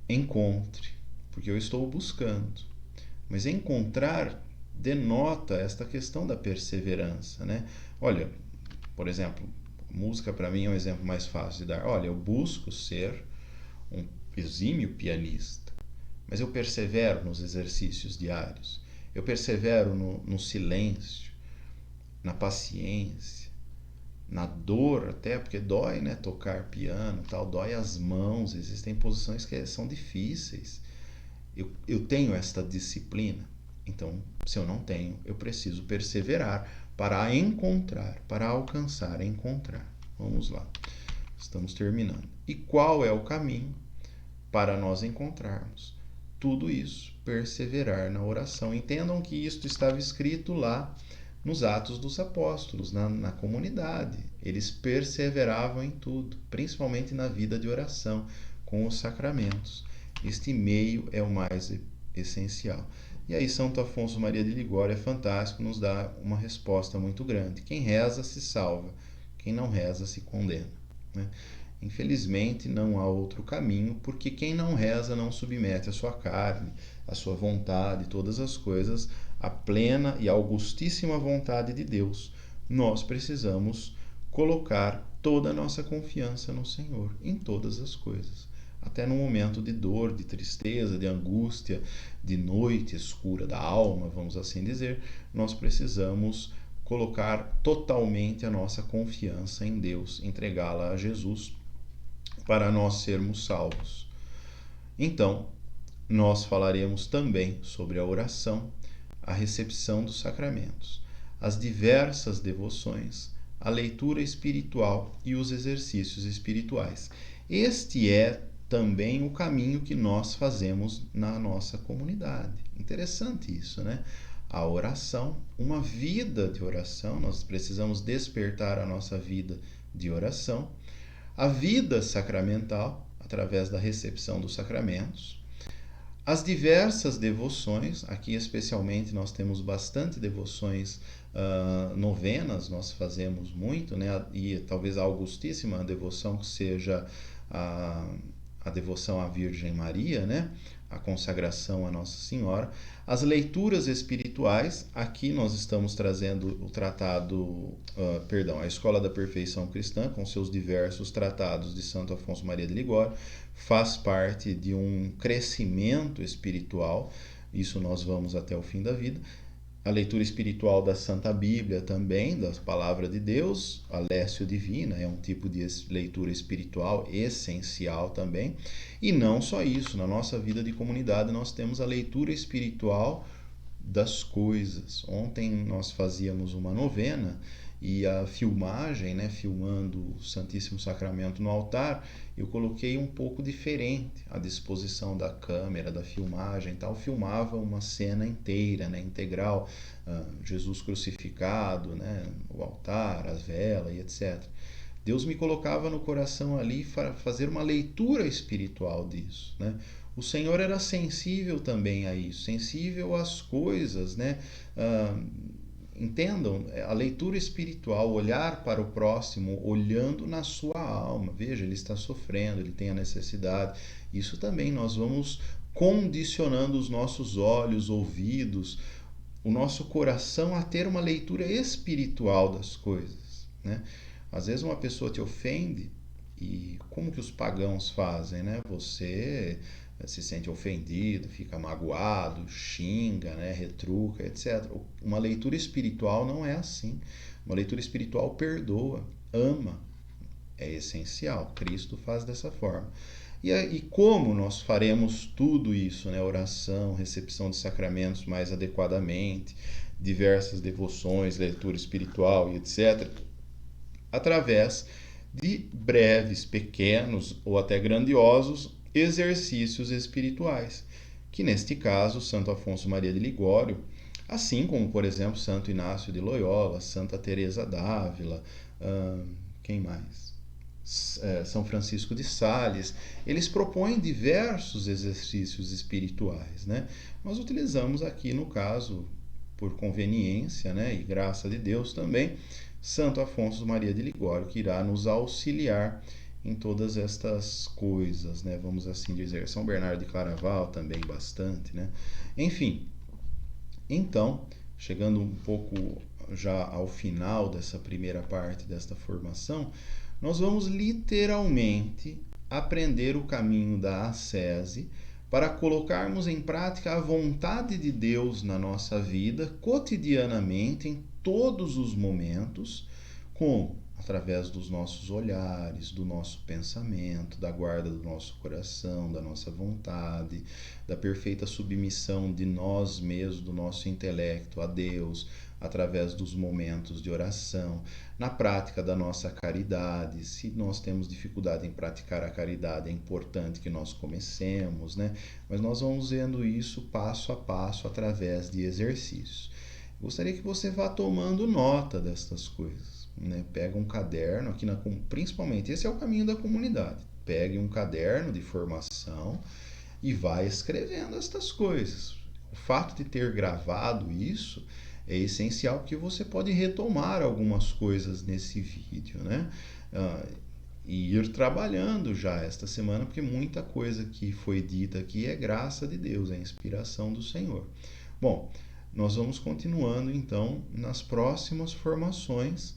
encontre, porque eu estou buscando. Mas encontrar denota esta questão da perseverança, né? Olha, por exemplo, música para mim é um exemplo mais fácil de dar. Olha, eu busco ser um exímio pianista, mas eu persevero nos exercícios diários, eu persevero no silêncio, na paciência, na dor até, porque dói, né? Tocar piano, tal, dói as mãos, existem posições que são difíceis. Eu tenho esta disciplina. Então, se eu não tenho, eu preciso perseverar para encontrar, para alcançar, encontrar. Vamos lá, estamos terminando. E qual é o caminho para nós encontrarmos tudo isso? Perseverar na oração. Entendam que isto estava escrito lá nos Atos dos Apóstolos, na comunidade. Eles perseveravam em tudo, principalmente na vida de oração, com os sacramentos. Este meio é o mais essencial. E aí Santo Afonso Maria de Ligório é fantástico, nos dá uma resposta muito grande. Quem reza se salva, quem não reza se condena, né? Infelizmente não há outro caminho, porque quem não reza não submete a sua carne, a sua vontade, todas as coisas, à plena e augustíssima vontade de Deus. Nós precisamos colocar toda a nossa confiança no Senhor, em todas as coisas. Até no momento de dor, de tristeza, de angústia, de noite escura da alma, vamos assim dizer, nós precisamos colocar totalmente a nossa confiança em Deus, entregá-la a Jesus para nós sermos salvos. Então, nós falaremos também sobre a oração, a recepção dos sacramentos, as diversas devoções, a leitura espiritual e os exercícios espirituais. Este é também o caminho que nós fazemos na nossa comunidade. Interessante isso, né? A oração, uma vida de oração, nós precisamos despertar a nossa vida de oração, a vida sacramental, através da recepção dos sacramentos, as diversas devoções, aqui especialmente nós temos bastante devoções, novenas, nós fazemos muito, né? E talvez a augustíssima devoção que seja a devoção à Virgem Maria, né? A consagração a Nossa Senhora. As leituras espirituais, aqui nós estamos trazendo o tratado, a Escola da Perfeição Cristã, com seus diversos tratados de Santo Afonso Maria de Ligório, faz parte de um crescimento espiritual, isso nós vamos até o fim da vida. A leitura espiritual da Santa Bíblia também, da Palavra de Deus, a Lécio Divina, é um tipo de leitura espiritual essencial também. E não só isso, na nossa vida de comunidade nós temos a leitura espiritual das coisas. Ontem nós fazíamos uma novena e a filmagem, né, filmando o Santíssimo Sacramento no altar, eu coloquei um pouco diferente a disposição da câmera, da filmagem e tal. Filmava uma cena inteira, né, integral, Jesus crucificado, né, o altar, as velas e etc. Deus me colocava no coração ali para fazer uma leitura espiritual disso, né? O Senhor era sensível também a isso, sensível às coisas, né? Entendam, a leitura espiritual, olhar para o próximo, olhando na sua alma. Veja, ele está sofrendo, ele tem a necessidade. Isso também nós vamos condicionando os nossos olhos, ouvidos, o nosso coração a ter uma leitura espiritual das coisas, né? Às vezes uma pessoa te ofende e como que os pagãos fazem, né? Você se sente ofendido, fica magoado, xinga, né? Retruca, etc. Uma leitura espiritual não é assim. Uma leitura espiritual perdoa, ama. É essencial. Cristo faz dessa forma. E como nós faremos tudo isso, né? Oração, recepção de sacramentos mais adequadamente, diversas devoções, leitura espiritual e etc., através de breves, pequenos ou até grandiosos exercícios espirituais, que neste caso Santo Afonso Maria de Ligório, assim como, por exemplo, Santo Inácio de Loyola, Santa Teresa d'Ávila, quem mais? São Francisco de Sales, eles propõem diversos exercícios espirituais, né? Nós utilizamos aqui, no caso, por conveniência, né, e graça de Deus também, Santo Afonso Maria de Ligório, que irá nos auxiliar em todas estas coisas, né? Vamos assim dizer. São Bernardo de Claraval também bastante, né? Enfim, então, chegando um pouco já ao final dessa primeira parte desta formação, nós vamos literalmente aprender o caminho da ascese para colocarmos em prática a vontade de Deus na nossa vida, cotidianamente, em todos os momentos, como? Através dos nossos olhares, do nosso pensamento, da guarda do nosso coração, da nossa vontade, da perfeita submissão de nós mesmos, do nosso intelecto a Deus, através dos momentos de oração, na prática da nossa caridade. Se nós temos dificuldade em praticar a caridade, é importante que nós comecemos, né? Mas nós vamos vendo isso passo a passo através de exercícios. Gostaria que você vá tomando nota destas coisas, né? Pega um caderno, aqui principalmente, esse é o caminho da comunidade. Pegue um caderno de formação e vá escrevendo estas coisas. O fato de ter gravado isso é essencial, porque você pode retomar algumas coisas nesse vídeo, né? E ir trabalhando já esta semana, porque muita coisa que foi dita aqui é graça de Deus, é inspiração do Senhor. Bom, nós vamos continuando então nas próximas formações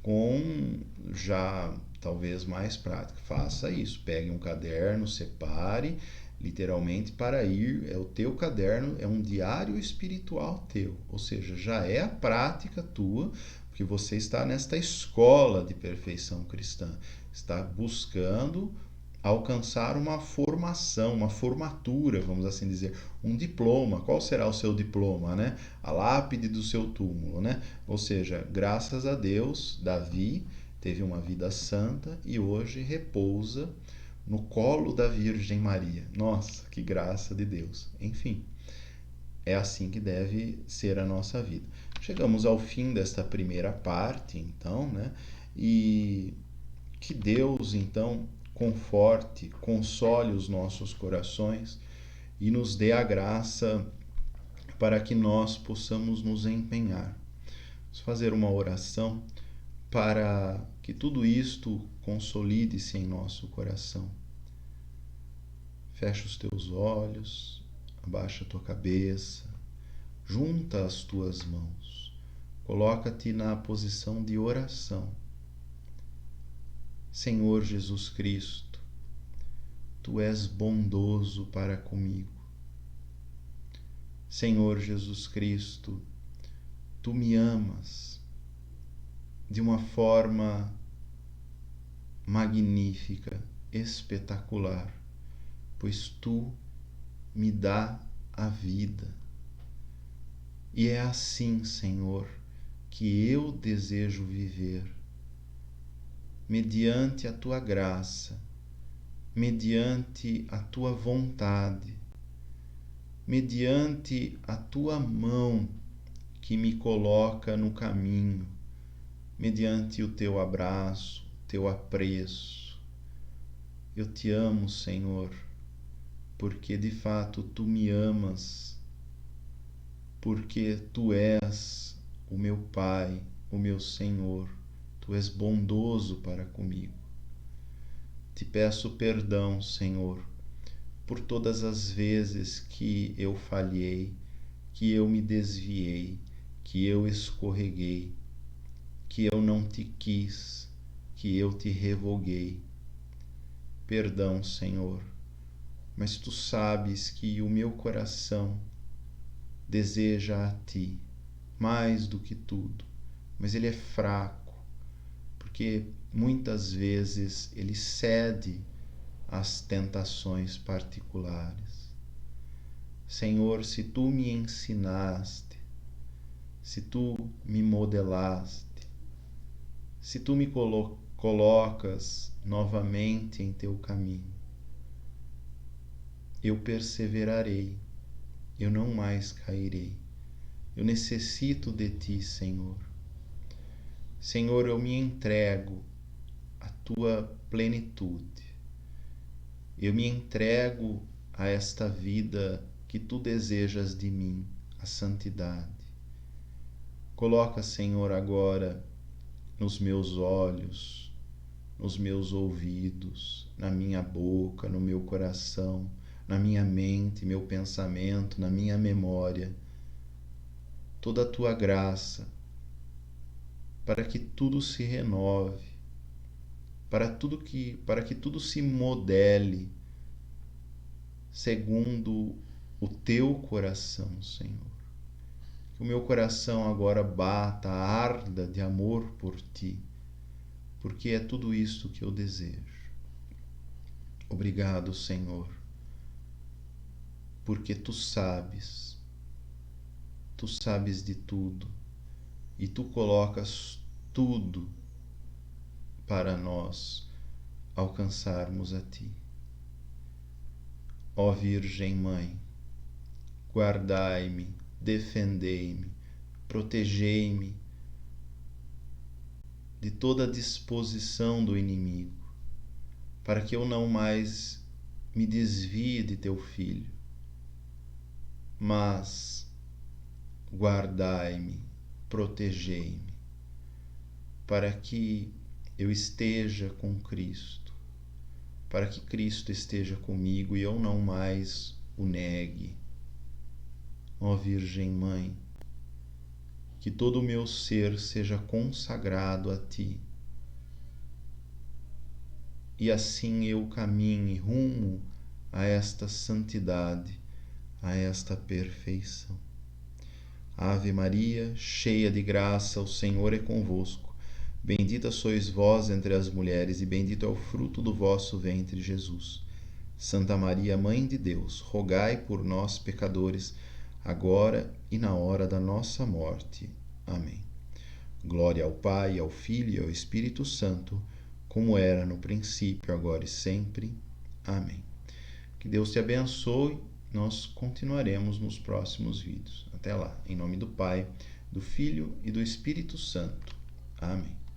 com já talvez mais prática. Faça isso, pegue um caderno, separe, literalmente para ir, é o teu caderno, é um diário espiritual teu, ou seja, já é a prática tua, porque você está nesta escola de perfeição cristã, está buscando alcançar uma formação, uma formatura, vamos assim dizer, um diploma. Qual será o seu diploma, né? A lápide do seu túmulo, né? Ou seja, graças a Deus, Davi teve uma vida santa e hoje repousa no colo da Virgem Maria. Nossa, que graça de Deus. Enfim, é assim que deve ser a nossa vida. Chegamos ao fim desta primeira parte, então, né? E que Deus, então, conforte, console os nossos corações e nos dê a graça para que nós possamos nos empenhar. Vamos fazer uma oração para que tudo isto consolide-se em nosso coração. Fecha os teus olhos, abaixa a tua cabeça, junta as tuas mãos, coloca-te na posição de oração. Senhor Jesus Cristo, Tu és bondoso para comigo. Senhor Jesus Cristo, Tu me amas de uma forma magnífica, espetacular, pois Tu me dá a vida. E é assim, Senhor, que eu desejo viver, mediante a Tua graça, mediante a Tua vontade, mediante a Tua mão que me coloca no caminho, mediante o Teu abraço, Teu apreço. Eu te amo, Senhor, porque de fato Tu me amas, porque Tu és o meu Pai, o meu Senhor, Tu és bondoso para comigo. Te peço perdão, Senhor, por todas as vezes que eu falhei, que eu me desviei, que eu escorreguei, que eu não te quis, que eu te revoguei. Perdão, Senhor, mas Tu sabes que o meu coração deseja a Ti mais do que tudo, mas ele é fraco, porque muitas vezes ele cede às tentações particulares. Senhor, se Tu me ensinaste, se Tu me modelaste, se Tu me colocas novamente em Teu caminho, eu perseverarei, eu não mais cairei. Eu necessito de Ti, Senhor. Senhor, eu me entrego à Tua plenitude. Eu me entrego a esta vida que Tu desejas de mim, a santidade. Coloca, Senhor, agora nos meus olhos, nos meus ouvidos, na minha boca, no meu coração, na minha mente, meu pensamento, na minha memória, toda a Tua graça, para que tudo se renove, para que tudo se modele segundo o Teu coração, Senhor. Que o meu coração agora bata, arda de amor por Ti, porque é tudo isto que eu desejo. Obrigado, Senhor, porque Tu sabes de tudo e Tu colocas tudo para nós alcançarmos a Ti. Ó Virgem Mãe, guardai-me, defendei-me, protegei-me de toda a disposição do inimigo, para que eu não mais me desvie de Teu Filho, mas guardai-me, protegei-me, para que eu esteja com Cristo, para que Cristo esteja comigo e eu não mais o negue. Ó Virgem Mãe, que todo o meu ser seja consagrado a Ti, e assim eu caminhe rumo a esta santidade, a esta perfeição. Ave Maria, cheia de graça, o Senhor é convosco. Bendita sois vós entre as mulheres, e bendito é o fruto do vosso ventre, Jesus. Santa Maria, Mãe de Deus, rogai por nós, pecadores, agora e na hora da nossa morte. Amém. Glória ao Pai, ao Filho e ao Espírito Santo, como era no princípio, agora e sempre. Amém. Que Deus te abençoe. Nós continuaremos nos próximos vídeos. Até lá. Em nome do Pai, do Filho e do Espírito Santo. Amém.